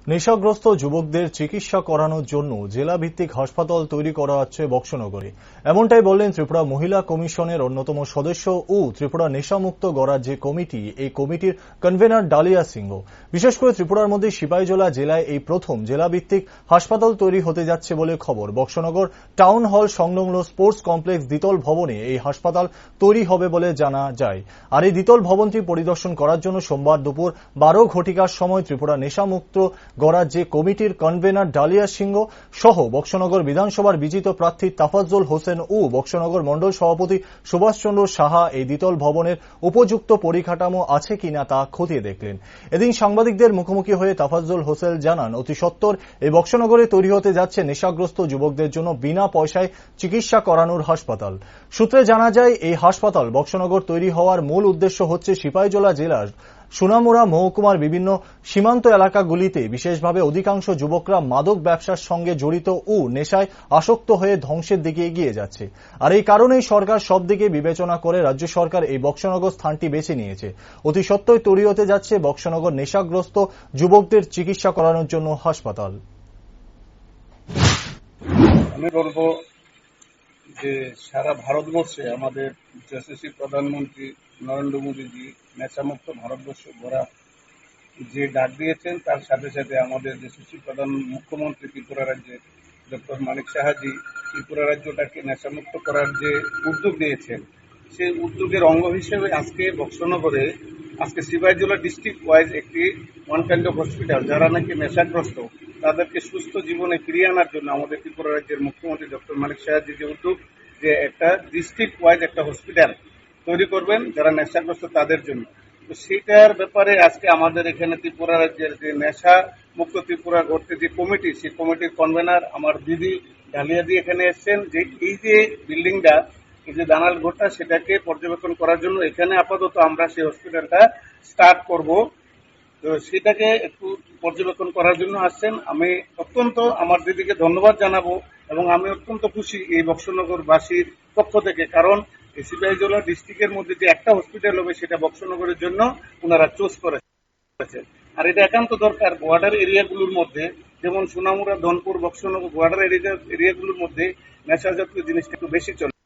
নেশাগ্রস্ত যুবকদের চিকিৎসা করানোর জন্য জেলা ভিত্তিক হাসপাতাল তৈরি করা হচ্ছে বক্সনগরে। এমনটাই বললেন ত্রিপুরা মহিলা কমিশনের অন্যতম সদস্য ও ত্রিপুরা নেশামুক্ত গড়ার যে কমিটি, এই কমিটির কনভেনার ডালিয়া সিংহ। বিশেষ করে ত্রিপুরার মধ্যে সিপাহীজলা জেলায় এই প্রথম জেলা ভিত্তিক হাসপাতাল তৈরি হতে যাচ্ছে বলে খবর। বক্সনগর টাউন হল সংলগ্ন স্পোর্টস কমপ্লেক্স দ্বিতল ভবনে এই হাসপাতাল তৈরি হবে বলে জানা যায়। আর এই দ্বিতল ভবনটি পরিদর্শন করার জন্য সোমবার দুপুর 12 ঘটিকার সময় ত্রিপুরা নেশামুক্ত গড়ার যে কমিটির কনভেনার ডালিয়া সিংহ সহ বক্সনগর বিধানসভার বিজিত প্রার্থী তাফাজ্জল হোসেন ও বক্সনগর মণ্ডল সভাপতি সুভাষচন্দ্র সাহা এই দ্বিতল ভবনের উপযুক্ত পরিকাঠামো আছে কিনা তা খতিয়ে দেখলেন। এদিন সাংবাদিকদের মুখোমুখি হয়ে তাফাজ্জল হোসেন জানান, অতি সত্বর এই বক্সনগরে তৈরি হতে যাচ্ছে নেশাগ্রস্ত যুবকদের জন্য বিনা পয়সায় চিকিৎসা করানোর হাসপাতাল। সূত্রে জানা যায়, এই হাসপাতাল বক্সনগর তৈরি হওয়ার মূল উদ্দেশ্য হচ্ছে সিপাহীজলা জেলার সোনামুড়া মহকুমার বিভিন্ন সীমান্ত এলাকাগুলিতে বিশেষভাবে অধিকাংশ যুবকরা মাদক ব্যবসার সঙ্গে জড়িত ও নেশায় আসক্ত হয়ে ধ্বংসের দিকে এগিয়ে যাচ্ছে। আর এই কারণেই সরকার সব দিকে বিবেচনা করে রাজ্য সরকার এই বক্সনগর স্থানটি বেছে নিয়েছে। অতি সত্বরই তৈরি হতে যাচ্ছে বক্সনগর নেশাগ্রস্ত যুবকদের চিকিৎসা করানোর জন্য হাসপাতাল। আমি বলবো যে সারা ভারতবর্ষে আমাদের যশস্বী প্রধানমন্ত্রী নরেন্দ্র মোদীজি নেশামুক্ত ভারতবর্ষ গড়া যে ডাক দিয়েছেন, তার সাথে সাথে আমাদের যশস্বী প্রধান মুখ্যমন্ত্রী ত্রিপুরা রাজ্যের ডক্টর মানিক সাহাজি ত্রিপুরা রাজ্যটাকে নেশামুক্ত করার যে উদ্যোগ নিয়েছেন, সেই উদ্যোগের অঙ্গ হিসেবে আজকে বক্সনগরে আজকে সিপাহীজলা ডিস্ট্রিক্ট ওয়াইজ একটি ওয়ান কাইন্ড অফ হসপিটাল, যারা নাকি নেশাগ্রস্ত তাদেরকে সুস্থ জীবনে ফিরিয়ে আনার জন্য আমাদের ত্রিপুরা রাজ্যের মুখ্যমন্ত্রী ডক্টর মানিক সাহাজি যে উদ্যোগ, যে একটা ডিস্ট্রিক্ট ওয়াইজ একটা হসপিটাল তৈরি করবেন যারা নেশাগ্রস্ত তাদের জন্য। তো সেইটার ব্যাপারে আজকে আমাদের এখানে ত্রিপুরা রাজ্যের যে নেশা মুক্ত ত্রিপুরা গড়তে যে কমিটি, সেই কমিটির কনভেনার আমার দিদি ডালিয়াদি এখানে এসছেন, যে এই যে বিল্ডিংটা, এই যে দানাল ঘরটা, সেটাকে পর্যবেক্ষণ করার জন্য এখানে আপাতত আমরা সেই হসপিটালটা স্টার্ট করব। তো সেটাকে একটু পর্যবেক্ষণ করার জন্য আসছেন। আমি অত্যন্ত আমার দিদিকে ধন্যবাদ জানাবো এবং আমি অত্যন্ত খুশি এই বক্সনগরবাসীর পক্ষ থেকে, কারণ এই সিপাহীজলা ডিস্ট্রিক্টের মধ্যে যে একটা হসপিটাল হবে সেটা বক্সনগরের জন্য ওনারা চুজ করেছেন। আর এটা একান্ত দরকার বর্ডার এরিয়াগুলোর মধ্যে, যেমন সোনামুড়া, ধনপুর, বক্সনগর বর্ডার এরিয়াগুলোর মধ্যে নেশা জাতীয় জিনিসটা একটু বেশি চলে।